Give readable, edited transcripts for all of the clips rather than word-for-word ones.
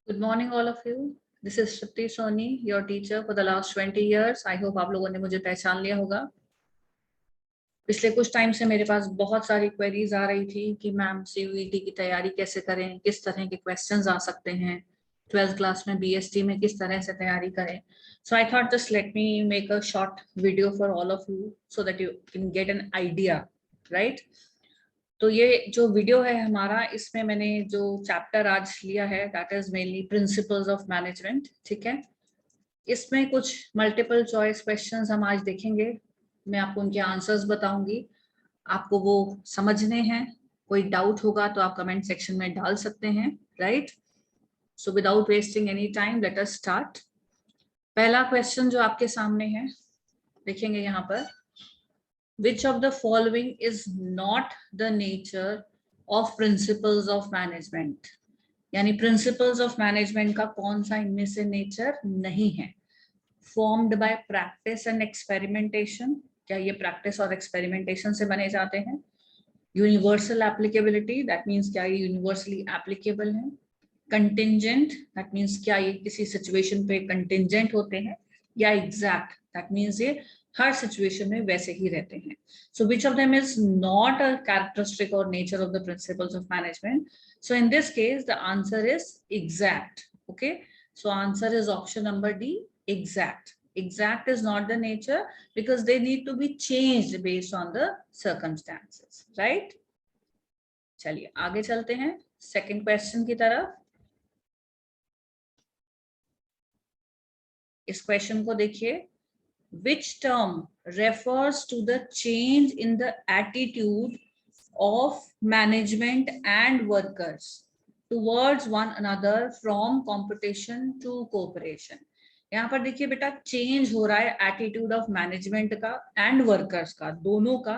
Good morning, all of you. This is Shruti Soni, your teacher for the last 20 years. I hope आप लोगों ने मुझे पहचान लिया होगा। पिछले कुछ टाइम से मेरे पास बहुत सारी क्वेरीज आ रही थी कि मैम CUET की तैयारी कैसे करें, किस तरह के क्वेश्चंस आ सकते हैं, 12th क्लास में BST में किस तरह से तैयारी करें. So I thought just let me make a short video for all of you so that you can get an idea, right? तो ये जो वीडियो है हमारा, इसमें मैंने जो चैप्टर आज लिया है that is mainly principles of management. ठीक है, इसमें कुछ मल्टीपल चॉइस क्वेश्चंस हम आज देखेंगे. मैं आपको उनके आंसर्स बताऊंगी, आपको वो समझने हैं. कोई डाउट होगा तो आप कमेंट सेक्शन में डाल सकते हैं, right? So without wasting any time let us start. पहला क्वेश्चन जो आपके सामने है, देखेंगे यहाँ पर, Which of the following is not the nature of principles of management? यानी principles of management का कौन सा इनमें से nature नहीं है? Formed by practice and experimentation, क्या ये practice और experimentation से बने जाते हैं? Universal applicability, that means क्या ये universally applicable है? Contingent, that means क्या ये किसी situation पे contingent होते हैं? या exact, that means ये हर सिचुएशन में वैसे ही रहते हैं. So which of them is not a characteristic or nature of the principles of management? So in this case the answer is exact. Okay, so answer is option number D, exact. Exact is not the nature because they need to be changed based on the circumstances, right? चलिए आगे चलते हैं second question की तरफ. इस question को देखिए. Which term refers to the change in the attitude of management and workers towards one another from competition to cooperation? यहाँ पर देखिए बेटा, चेंज हो रहा है एटीट्यूड ऑफ मैनेजमेंट का एंड वर्कर्स का, दोनों का,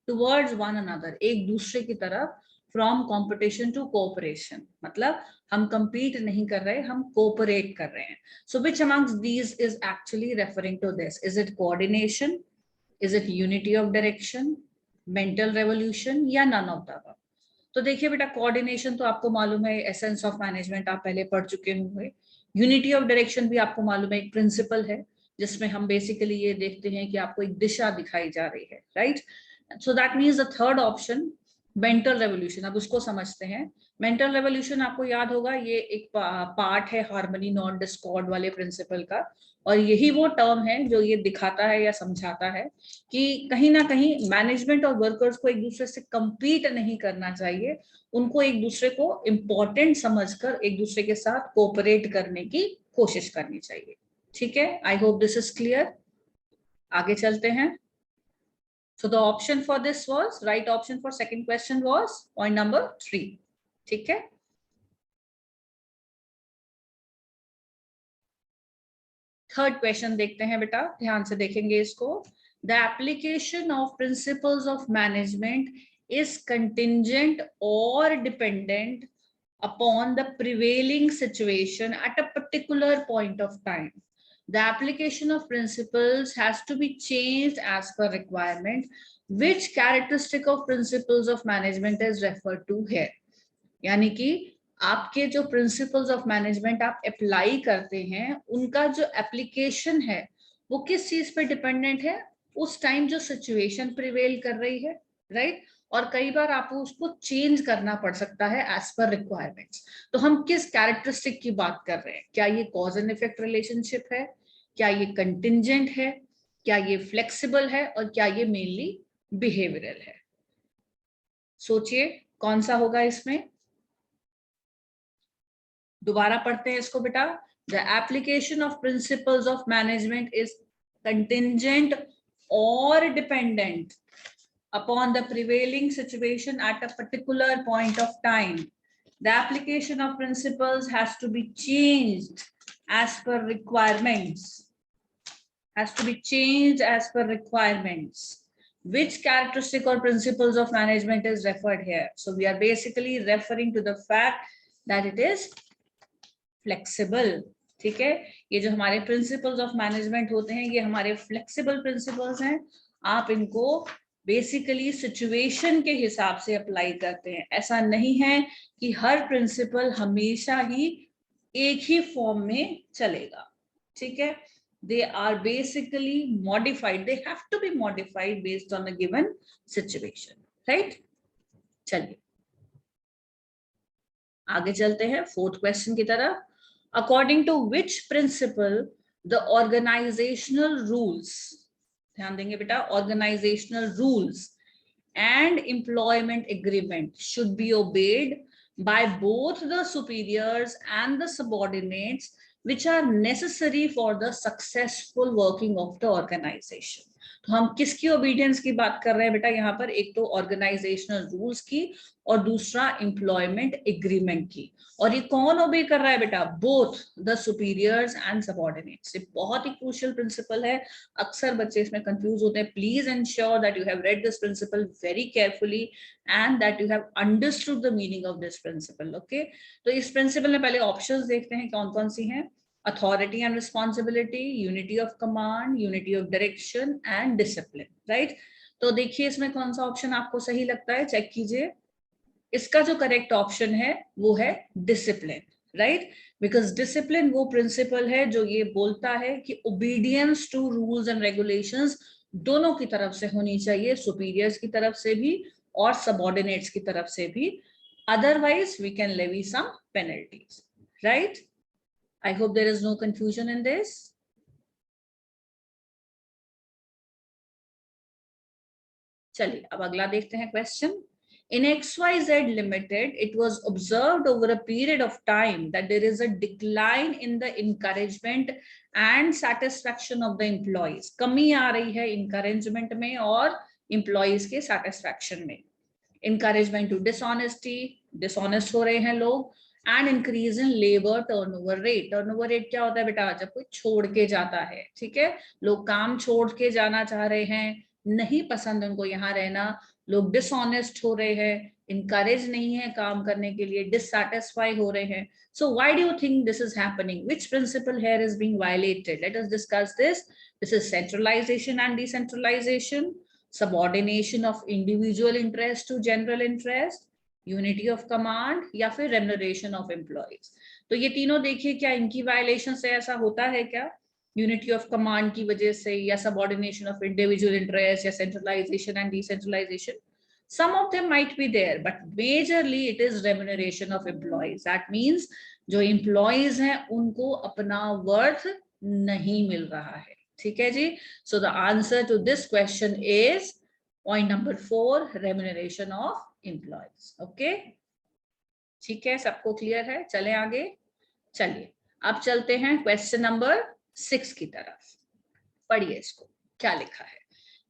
टुवर्ड्स वन अनदर, एक दूसरे की तरफ, फ्रॉम कॉम्पिटिशन टू कोऑपरेशन. मतलब हम compete नहीं कर रहे, हम कोऑपरेट कर रहे हैं. So which amongst these is actually referring to this? Is it coordination? Is it unity of direction? Mental revolution? या none of the above? तो देखिए बेटा, कोऑर्डिनेशन तो आपको मालूम है, एसेंस ऑफ मैनेजमेंट आप पहले पढ़ चुके होंगे. यूनिटी ऑफ डायरेक्शन भी आपको मालूम है, एक प्रिंसिपल है जिसमें हम बेसिकली ये देखते हैं कि आपको एक दिशा दिखाई जा रही है, right? So that means the third option, mental revolution. अब उसको समझते हैं. मेंटल रेवोल्यूशन आपको याद होगा, ये एक पार्ट है हार्मनी नॉन डिस्कॉर्ड वाले प्रिंसिपल का, और यही वो टर्म है जो ये दिखाता है या समझाता है कि कहीं ना कहीं मैनेजमेंट और वर्कर्स को एक दूसरे से compete नहीं करना चाहिए, उनको एक दूसरे को इम्पोर्टेंट समझकर एक दूसरे के साथ कोऑपरेट करने की कोशिश करनी चाहिए. ठीक है, I hope this is clear. आगे चलते हैं. So the option for this was, right option for second question was point number 3. ठीक है. थर्ड क्वेश्चन देखते हैं बेटा, ध्यान से देखेंगे इसको. The application of principles of management is contingent और dependent upon the prevailing situation at a particular point of time. The application of principles has to be changed as per requirement. Which characteristic of principles of management is referred to here? यानी कि आपके जो principles of management आप apply करते हैं, उनका जो application है वो किस चीज पे डिपेंडेंट है? उस टाइम जो सिचुएशन प्रिवेल कर रही है, राइट? और कई बार आपको उसको चेंज करना पड़ सकता है एज पर रिक्वायरमेंट्स. तो हम किस कैरेक्टरिस्टिक की बात कर रहे हैं? क्या ये कॉज एंड इफेक्ट रिलेशनशिप है? क्या ये कंटिंजेंट है? क्या ये फ्लेक्सिबल है? और क्या ये मेनली बिहेवियरल है? सोचिए कौन सा होगा इसमें. दोबारा पढ़ते हैं इसको बेटा. The application of principles of management is contingent और dependent upon the prevailing situation at a particular point of time. The application of principles has to be changed as per requirements. Has to be changed as per requirements. Which characteristic or principles of management is referred here? So we are basically referring to the fact that it is flexible. ठीक है, ये जो हमारे principles of management होते हैं, ये हमारे flexible principles हैं. आप इनको बेसिकली सिचुएशन के हिसाब से अप्लाई करते हैं. ऐसा नहीं है कि हर प्रिंसिपल हमेशा ही एक ही फॉर्म में चलेगा, ठीक है। They are basically modified, they have to be modified based on a given situation, right? चलिए आगे चलते हैं फोर्थ क्वेश्चन की तरफ। According to which principle the organisational rules, ध्यान देंगे बेटा, organisational rules and employment agreement should be obeyed by both the superiors and the subordinates, which are necessary for the successful working of the organization. तो हम किसकी obedience की बात कर रहे हैं बेटा यहाँ पर? एक तो ऑर्गेनाइजेशनल रूल्स की और दूसरा एम्प्लॉयमेंट एग्रीमेंट की। और ये कौन ओबे कर रहा है बेटा? Both the superiors and subordinates. ये बहुत ही क्रूशियल प्रिंसिपल है, अक्सर बच्चे इसमें कंफ्यूज होते हैं। Please ensure that you have read this principle very carefully and that you have understood the meaning of this principle, okay. तो इस प्रिंसिपल में पहले ऑप्शंस देखते हैं कौन कौन सी हैं। Authority and responsibility, unity of command, unity of direction and discipline, right. तो देखिए इसमें कौन सा ऑप्शन आपको सही लगता है, चेक कीजिए। इसका जो करेक्ट ऑप्शन है वो है डिसिप्लिन, राइट। बिकॉज डिसिप्लिन वो प्रिंसिपल है जो ये बोलता है कि obedience to rules and regulations दोनों की तरफ से होनी चाहिए, सुपीरियर्स की तरफ से भी और सबऑर्डिनेट्स की तरफ से भी, otherwise we can levy some penalties, right. I hope there is no confusion in this. चलिए अब अगला देखते हैं question. In XYZ Limited, it was observed over a period of time that there is a decline in the encouragement and satisfaction of the employees. कमी आ रही है encouragement में और employees के satisfaction में। Encouragement to dishonesty, dishonest हो रहे हैं लोग, and increase in labor turnover rate. Turnover rate क्या होता है बेटा? जब कोई छोड़ के जाता है, ठीक है, लोग काम छोड़ के जाना चाह रहे हैं, नहीं पसंद उनको यहाँ रहना, लोग डिसऑनेस्ट हो रहे हैं, इनकरेज नहीं है काम करने के लिए, डिससैटिस्फाई हो रहे हैं। So why do you think this is happening? Which principle here is being violated? Let us discuss this. This is centralisation and decentralisation, subordination of individual interest to general interest, unity of command, या फिर remuneration of employees. तो ये तीनों देखिए, क्या इनकी violation से ऐसा होता है क्या? यूनिटी ऑफ कमांड की वजह से, या सबऑर्डिनेशन ऑफ इंडिविजुअल इंटरेस्ट, या centralisation and decentralisation? some of them might be there, but majorly it is remuneration of employees. That means जो employees हैं उनको अपना worth नहीं मिल रहा है, ठीक है जी। So the answer to this question is point number 4, remuneration of employees, okay। ठीक है, सबको क्लियर है? चलें आगे। चलिए अब चलते हैं क्वेश्चन नंबर 6 की तरफ। पढ़िए इसको, क्या लिखा है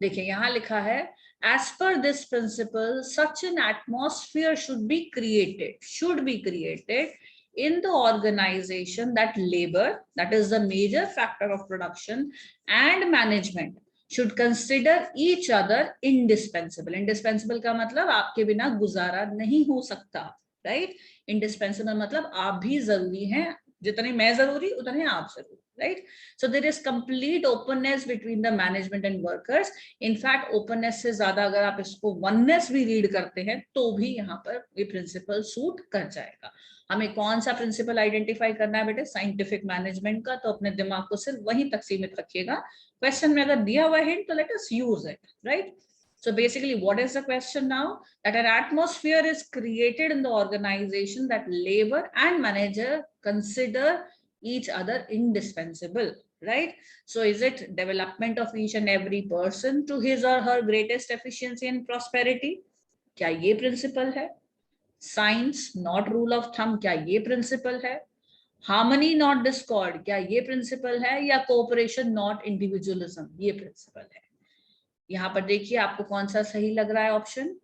देखिए। यहां लिखा है, as per this principle such an atmosphere should be created in the organization that labor, that is the major factor of production, and management should consider each other indispensable. Indispensable का मतलब आपके बिना गुजारा नहीं हो सकता, राइट। indispensable मतलब आप भी जरूरी हैं, जितने मैं जरूरी उतने आप जरूरी, right? So there is complete openness between the management and workers. In fact, openness से ज्यादा अगर आप इसको oneness भी रीड करते हैं तो भी यहाँ पर ये प्रिंसिपल सूट कर जाएगा। हमें कौन सा प्रिंसिपल आइडेंटिफाई करना है बेटे? साइंटिफिक मैनेजमेंट का। तो अपने दिमाग को सिर्फ वहीं तक सीमित रखिएगा। क्वेश्चन में अगर दिया हुआ हिंट तो let us use it, right. So basically, what is the question now? That an atmosphere is created in the organization that labor and manager consider each other indispensable, right? So is it development of each and every person to his or her greatest efficiency and prosperity? क्या ये principal है? Science not rule of thumb, क्या ये principal है? Harmony not Discord, क्या ये principal है? या कोऑपरेशन नॉट इंडिविजुअलिज्म, ये प्रिंसिपल है? यहाँ पर देखिए आपको कौन सा सही लग रहा है ऑप्शन?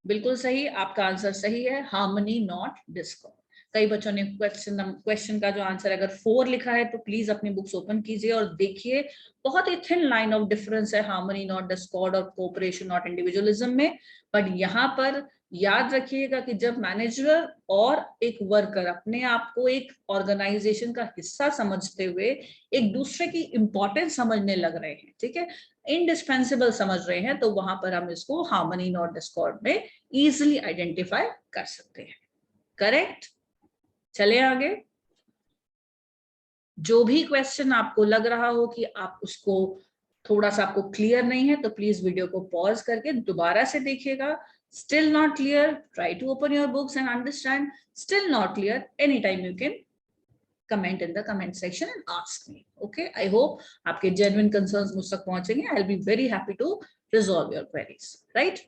बिल्कुल सही, आपका आंसर सही है, हार्मनी नॉट डिस्कॉर्ड। कई बच्चों ने क्वेश्चन का जो आंसर अगर 4 लिखा है तो प्लीज अपनी बुक्स ओपन कीजिए और देखिए, बहुत ही थिन लाइन ऑफ डिफरेंस है हार्मनी नॉट डिस्कॉर्ड और कोऑपरेशन नॉट इंडिविजुअलिज्म में। बट यहाँ पर याद रखिएगा कि जब मैनेजर और एक वर्कर अपने आप को एक ऑर्गेनाइजेशन का हिस्सा समझते हुए एक दूसरे की इंपॉर्टेंस समझने लग रहे हैं, ठीक है, इंडिस्पेंसिबल समझ रहे हैं, तो वहां पर हम इसको हार्मनी नॉट डिस्कॉर्ड में इजिली आइडेंटिफाई कर सकते हैं, करेक्ट। चले आगे। जो भी क्वेश्चन आपको लग रहा हो कि आप उसको थोड़ा सा आपको क्लियर नहीं है, तो प्लीज वीडियो को पॉज करके दोबारा से देखिएगा. Still not clear, try to open your books and understand. Still not clear, any time you can comment in the comment section and ask me. Okay, I hope आपके genuine concerns मुझ तक पहुंचेंगे. I'll be very happy to resolve your queries. Right?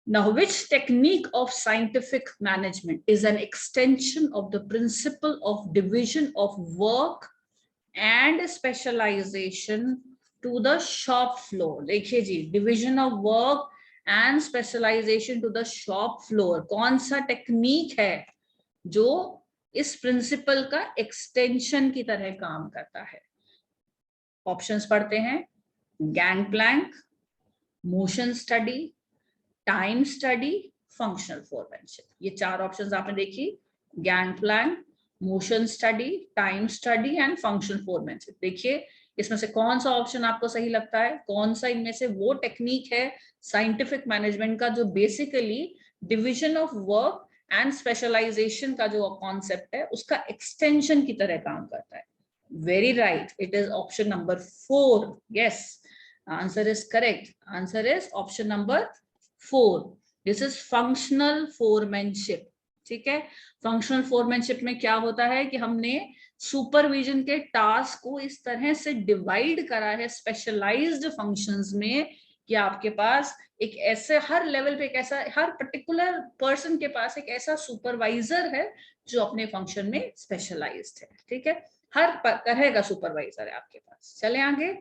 Now, which technique of scientific management is an extension of the principle of division of work and specialization to the shop floor? देखिए जी, division of work and specialization to the shop floor कौन सा technique है जो इस principal का extension की तरह काम करता है? ऑप्शंस पढ़ते हैं. Gang plank, motion study, time study, functional foremanship. ये चार ऑप्शंस आपने देखी. Gang plank, motion study, time study and functional foremanship. देखिए इसमें से कौन सा ऑप्शन आपको सही लगता है, कौन सा इनमें से वो टेक्निक है साइंटिफिक मैनेजमेंट का जो basically division of work and specialisation का जो कॉन्सेप्ट है उसका एक्सटेंशन की तरह काम करता है. Very right, it is option number 4. Yes, answer is correct. Answer is option number 4. This is functional foremanship. ठीक है, फंक्शनल फोरमैनशिप में क्या होता है कि हमने सुपरविजन के टास्क को इस तरह से डिवाइड करा है स्पेशलाइज्ड फंक्शंस में कि आपके पास एक ऐसे हर लेवल पे एक ऐसा हर पर्टिकुलर पर्सन के पास एक ऐसा सुपरवाइजर है जो अपने फंक्शन में स्पेशलाइज्ड है. ठीक है, हर तरह का सुपरवाइजर है आपके पास. चले आगे.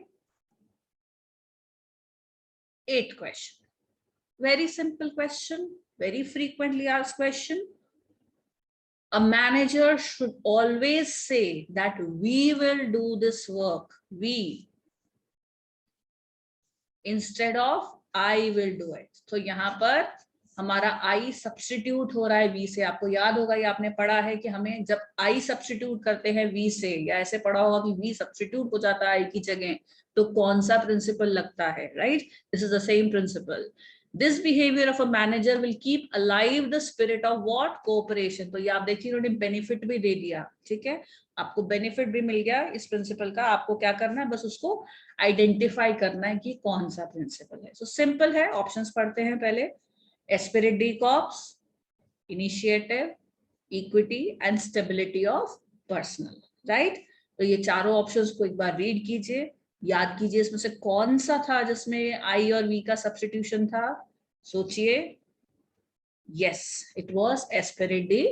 8th question, very simple question, very frequently asked question. A manager should always say that we will do this work, we, instead of I will do it. तो यहाँ पर हमारा I सब्स्टिट्यूट हो रहा है V से. आपको याद होगा, ये आपने पढ़ा है कि हमें जब I सब्स्टिट्यूट करते हैं V से, या ऐसे पढ़ा होगा कि V सब्स्टिट्यूट हो जाता है I की जगह, तो कौन सा प्रिंसिपल लगता है. Right, this is the same principle. This behavior of a manager will keep alive the spirit of what? Cooperation. तो ये आप देखिए उन्होंने बेनिफिट भी दे दिया. ठीक है, आपको बेनिफिट भी मिल गया इस प्रिंसिपल का. आपको क्या करना है, बस उसको आइडेंटिफाई करना है कि कौन सा प्रिंसिपल है. सो सिंपल है, ऑप्शंस पढ़ते हैं पहले. Spirit D corps, initiative, equity and stability of personal. Right, तो ये चारों ऑप्शंस को एक बार रीड कीजिए, याद कीजिए इसमें से कौन सा था जिसमें आई और वी का सब्स्टिट्यूशन था. सोचिए. Yes, it was Spirit D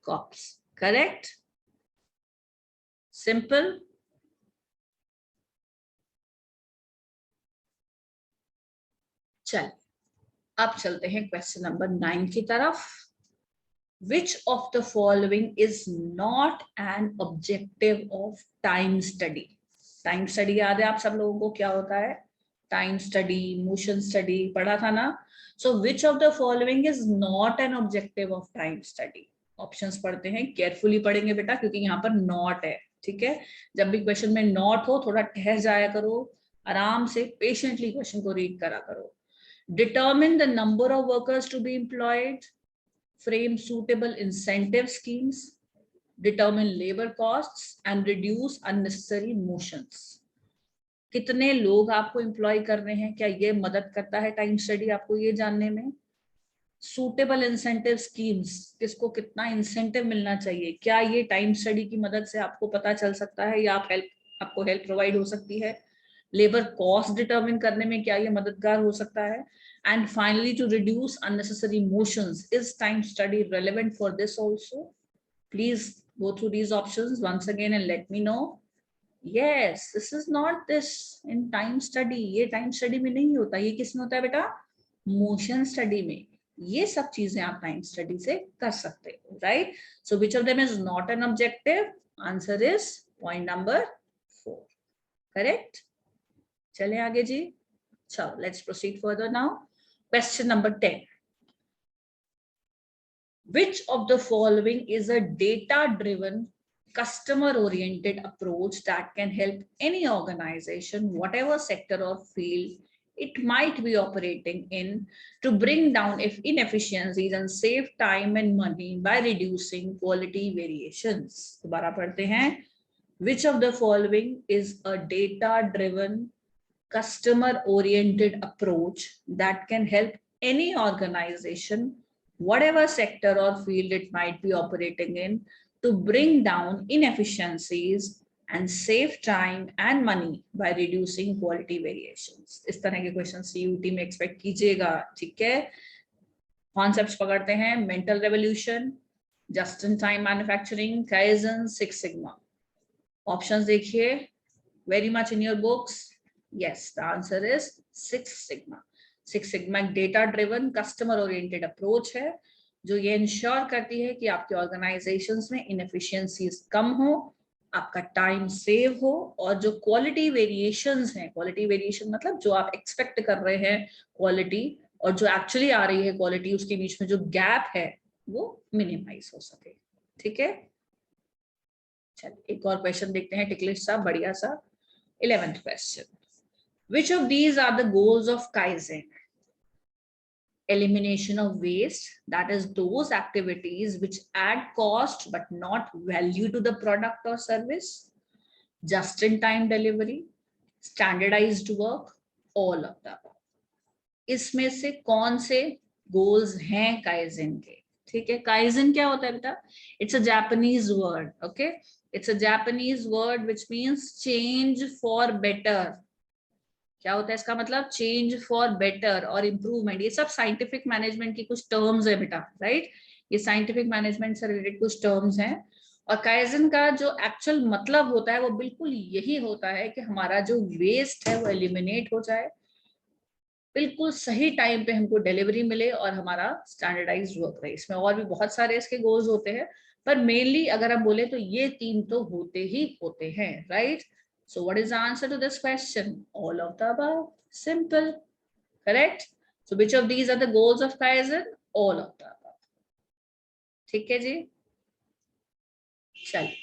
corps. Correct, simple. चल, अब चलते हैं क्वेश्चन नंबर 9 की तरफ. Which of the following is not an objective of time study? Time study याद है आप सब लोगों को क्या होता है? टाइम स्टडी, मोशन स्टडी पढ़ा था ना. So which of the following is not an objective of time study? Options पढ़ते हैं, केयरफुली पढ़ेंगे बेटा क्योंकि यहाँ पर नॉट है. ठीक है, जब भी क्वेश्चन में नॉट हो थोड़ा ठहर जाया करो, आराम से पेशेंटली क्वेश्चन को रीड करा करो. Determine the number of workers to be employed, frame suitable incentive schemes, determine labor costs and reduce unnecessary motions. कितने लोग आपको एम्प्लॉय करने हैं, क्या ये मदद करता है टाइम स्टडी आपको ये जानने में? सूटेबल इंसेंटिव स्कीम्स, किसको कितना इंसेंटिव मिलना चाहिए, क्या ये टाइम स्टडी की मदद से आपको पता चल सकता है या आपको हेल्प प्रोवाइड हो सकती है? लेबर कॉस्ट डिटरमिन करने में क्या ये मददगार हो सकता है? And finally, to reduce unnecessary motions, is time study relevant for this also? Please go through these options once again and let me know. Yes, this is not this in time study. ये time study में नहीं होता. ये किस में होता है बेटा? Motion study में. ये सब चीजें आप time study से कर सकते हो, right? So which of them is not an objective? Answer is point number 4. Correct? चले आगे जी. So let's proceed further now. Question number 10. Which of the following is a data-driven, customer-oriented approach that can help any organization, whatever sector or field it might be operating in, to bring down inefficiencies and save time and money by reducing quality variations? दोबारा पढ़ते हैं. Which of the following is a data driven customer oriented approach that can help any organization, whatever sector or field it might be operating in, to bring down inefficiencies and save time and money by reducing quality variations? इस तरह के question CUT में expect कीजिएगा, ठीक है। Concepts पकड़ते हैं, mental revolution, just in time manufacturing, kaizen, six sigma. Options देखिए, very much in your books. Yes, the answer is Six Sigma. Six Sigma एक data driven customer oriented approach है जो ये इंश्योर करती है कि आपके ऑर्गेनाइजेशंस में इनएफिशिएंसीज कम हो, आपका टाइम सेव हो, और जो क्वालिटी वेरिएशंस हैं, क्वालिटी वेरिएशन मतलब जो आप एक्सपेक्ट कर रहे हैं क्वालिटी और जो एक्चुअली आ रही है क्वालिटी, उसके बीच में जो गैप है वो मिनिमाइज हो सके, ठीक है। चलिए एक और क्वेश्चन देखते हैं, टिकलिश सा बढ़िया सा। 11th question, which of these are the goals of Kaizen? Elimination of waste, that is those activities which add cost but not value to the product or service. Just in time delivery, standardized work, all of the above. इसमें से कौन से goals हैं kaizen के? ठीक है, kaizen क्या होता है बेटा? It's a Japanese word, okay, it's a Japanese word which means change for better. क्या होता है इसका मतलब? चेंज फॉर बेटर और इम्प्रूवमेंट। ये सब साइंटिफिक मैनेजमेंट की कुछ टर्म्स है बेटा, राइट? ये साइंटिफिक मैनेजमेंट से रिलेटेड कुछ टर्म्स हैं। और काइजन का जो एक्चुअल मतलब होता है वो बिल्कुल यही होता है कि हमारा जो वेस्ट है वो एलिमिनेट हो जाए, बिल्कुल सही टाइम पे हमको डिलीवरी मिले और हमारा स्टैंडर्डाइज्ड वर्क रहे। इसमें और भी बहुत सारे इसके गोल्स होते हैं, पर मेनली अगर हम बोले तो ये तीन तो होते ही होते हैं, right? So what is the answer to this question? All of the above. Simple. Correct? So which of these are the goals of Kaizen? All of the above. ठीक है जी, चलिए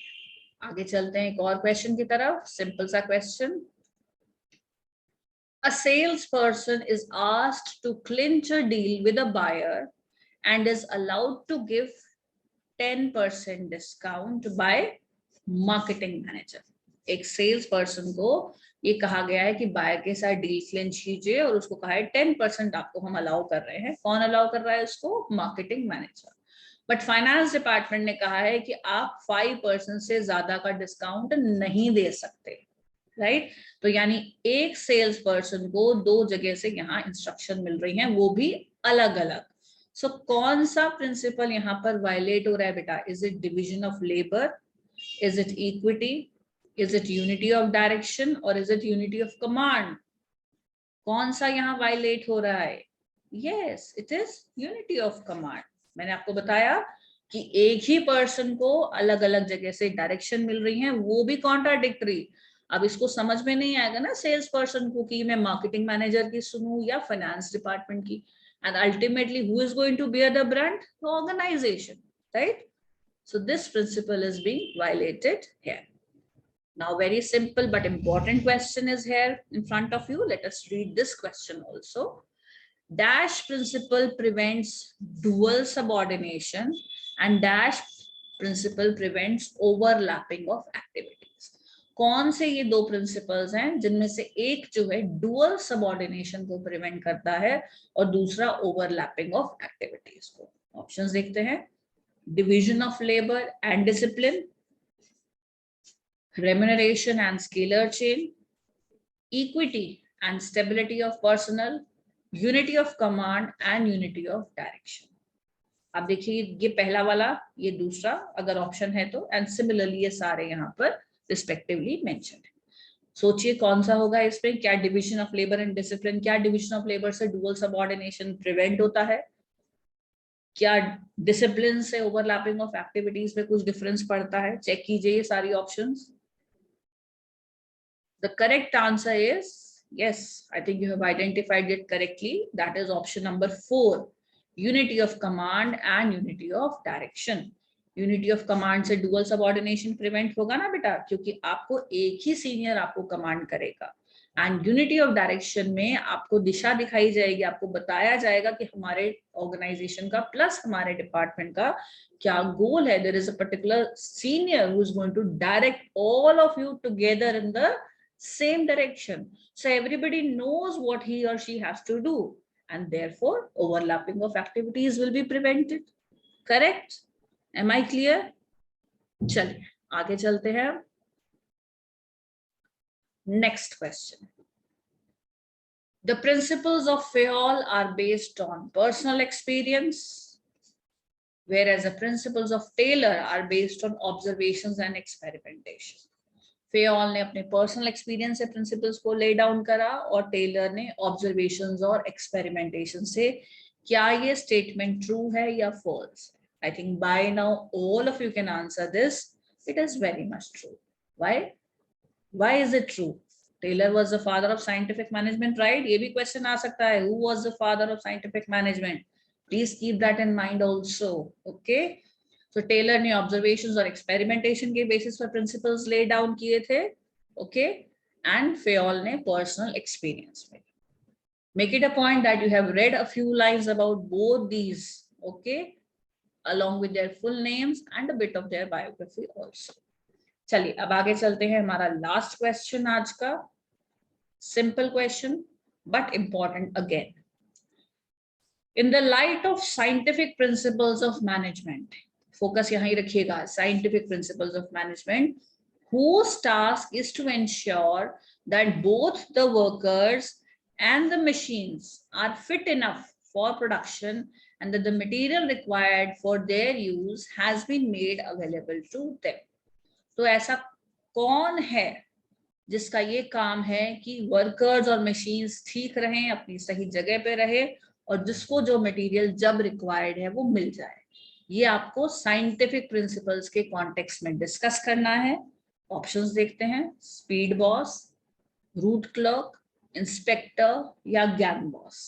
आगे चलते हैं एक और क्वेश्चन की तरफ। सिंपल सा question. A salesperson is asked to clinch a deal with a buyer and is allowed to give 10% discount by marketing manager. एक सेल्स पर्सन को ये कहा गया है कि बायर के साथ डील क्लिंच कीजिए और उसको कहा है 10% आपको हम अलाउ कर रहे हैं। कौन अलाउ कर रहा है उसको? Marketing manager. But finance department ने कहा है कि आप 5% से ज्यादा का डिस्काउंट नहीं दे सकते, राइट? तो यानी एक सेल्स पर्सन को दो जगह से यहाँ इंस्ट्रक्शन मिल रही हैं, वो भी अलग अलग। सो कौन सा प्रिंसिपल यहाँ पर वायलेट हो रहा है बेटा? Is it division of labour? Is it equity? Is it unity of direction or is it unity of command? कौन सा यहाँ वायलेट हो रहा है? Yes, it is unity of command. मैंने आपको बताया कि एक ही पर्सन को अलग अलग जगह से डायरेक्शन मिल रही है, वो भी कॉन्ट्राडिक्टरी। अब इसको समझ में नहीं आएगा ना सेल्स पर्सन को कि मैं मार्केटिंग मैनेजर की सुनूं या फाइनेंस डिपार्टमेंट की, and ultimately who is going to bear the brand? The organisation, right? So this principle is being violated here. Now, very simple but important question is here in front of you. Let us read this question also. Dash principle prevents dual subordination and dash principle prevents overlapping of activities. कौन से ये दो principles हैं जिनमें से एक जो है डुअल सबऑर्डिनेशन को प्रिवेंट करता है और दूसरा ओवरलैपिंग ऑफ एक्टिविटीज को? ऑप्शंस देखते हैं। Division of labour and discipline, remuneration and scalar chain, equity and stability of personnel, unity of command and unity of direction. अब देखिए ये पहला वाला, ये दूसरा अगर ऑप्शन है तो, एंड सिमिलरली ये सारे यहाँ पर रिस्पेक्टिवली मेंशन है। सोचिए कौन सा होगा इसमें? क्या division of labour and discipline, क्या डिवीजन ऑफ लेबर से डुअल सबऑर्डिनेशन प्रिवेंट होता है? क्या डिसिप्लिन से ओवरलैपिंग ऑफ एक्टिविटीज में कुछ डिफरेंस पड़ता है? चेक कीजिए ये सारी options. The correct answer is yes. I think you have identified it correctly. That is option number 4. Unity of command and unity of direction. Unity of command से dual subordination prevent होगा ना बेटा, क्योंकि आपको एक ही सीनियर आपको command करेगा। And unity of direction में आपको दिशा दिखाई जाएगी, आपको बताया जाएगा कि हमारे ऑर्गेनाइजेशन का प्लस हमारे डिपार्टमेंट का क्या गोल है? There is a particular senior who is going to direct all of you together in the same direction. So everybody knows what he or she has to do, and therefore overlapping of activities will be prevented. Correct? Am I clear? चलिए आगे चलते हैं. Next question. The principles of Fayol are based on personal experience, whereas the principles of Taylor are based on observations and experimentation. Fayol ने अपने personal experience से principles को lay down करा और टेलर ने ऑब्जर्वेशंस और एक्सपेरिमेंटेशन से. क्या ये स्टेटमेंट ट्रू है या false? I think by now all of you can answer this. It is very much true. Why is it true? Taylor was the father of scientific management, right? ये भी question आ सकता है. Who was the father of scientific management? Please keep that in mind also. Okay. So Taylor ने observations और experimentation के basis पर principles lay down किए थे. Okay. And Fayol ने personal experience में. Make it a point that you have read a few lines about both these. Okay. Along with their full names and a bit of their biography also. चलिए अब आगे चलते हैं. हमारा last question आज का. Simple question but important again. In the light of scientific principles of management, focus यहां ही रखिएगा, scientific principles of management, whose task is to ensure that both the workers and the machines are fit enough for production and that the material required for their use has been made available to them. तो ऐसा कौन है जिसका ये काम है कि workers और मशीन्स ठीक रहें, अपनी सही जगह पे रहे और जिसको जो मटेरियल जब रिक्वायर्ड है वो मिल जाए. ये आपको साइंटिफिक प्रिंसिपल्स के कॉन्टेक्स्ट में डिस्कस करना है. ऑप्शंस देखते हैं. Speed boss, root clerk, inspector या गैंग बॉस.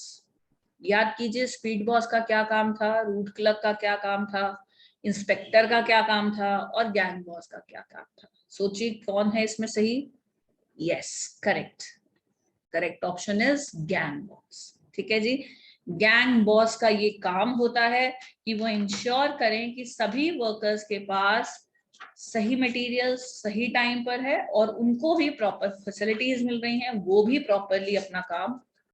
याद कीजिए स्पीड बॉस का क्या काम था, रूट क्लर्क का क्या काम था, इंस्पेक्टर का क्या काम था और गैंग बॉस का क्या काम था. सोचिए कौन है इसमें सही. Yes, correct option is gang boss. ठीक है जी. गैंग बॉस का ये काम होता है कि वो इंश्योर करें कि सभी वर्कर्स के पास सही मटेरियल सही टाइम पर है और उनको भी प्रॉपर फैसिलिटीज मिल रही हैं, वो भी प्रॉपरली अपना काम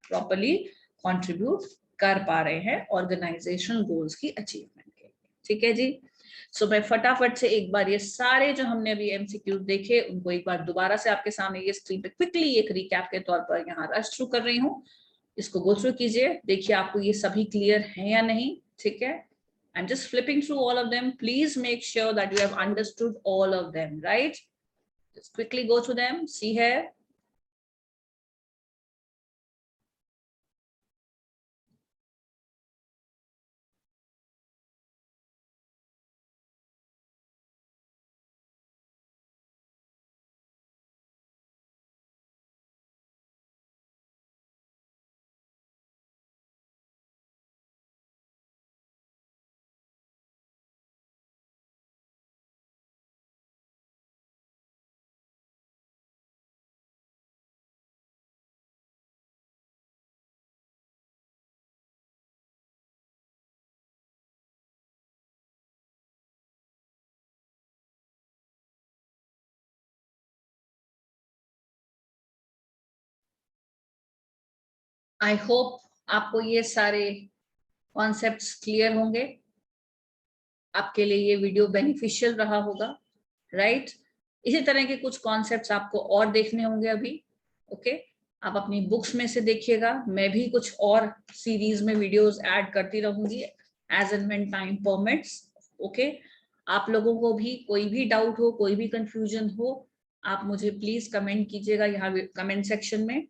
प्रॉपरली कंट्रीब्यूट कर पा रहे हैं ऑर्गेनाइजेशनल गोल्स की अचीवमेंट के. ठीक है जी. सो मैं फटाफट से एक बार ये सारे जो हमने अभी एमसीक्यू देखे उनको एक बार दोबारा से आपके सामने ये स्क्रीन पे क्विकली एक रिकैप के तौर पर यहाँ रश थ्रू कर रही हूँ. इसको गो थ्रू कीजिए, देखिए आपको ये सभी क्लियर है या नहीं. ठीक है. I'm just flipping through all of them. Please make sure that you have understood all of them, right? Just quickly go through them. See here. I hope आपको ये सारे कॉन्सेप्ट्स क्लियर होंगे. आपके लिए ये वीडियो बेनिफिशियल रहा होगा, right? इसी तरह के कुछ कॉन्सेप्ट्स आपको और देखने होंगे अभी. ओके. आप अपनी बुक्स में से देखिएगा. मैं भी कुछ और सीरीज में वीडियोस ऐड करती रहूंगी as and when time permits. Okay. आप लोगों को भी कोई भी डाउट हो, कोई भी कंफ्यूजन हो, आप मुझे प्लीज कमेंट कीजिएगा यहाँ कमेंट सेक्शन में,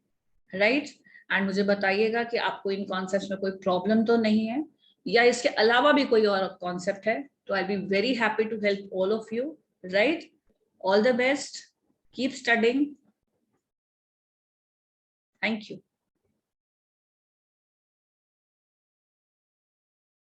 राइट? एंड मुझे बताइएगा कि आपको इन कॉन्सेप्ट्स में कोई प्रॉब्लम तो नहीं है या इसके अलावा भी कोई और कॉन्सेप्ट है. तो I be very happy to help all of you, right? All the best. Keep studying. Thank you.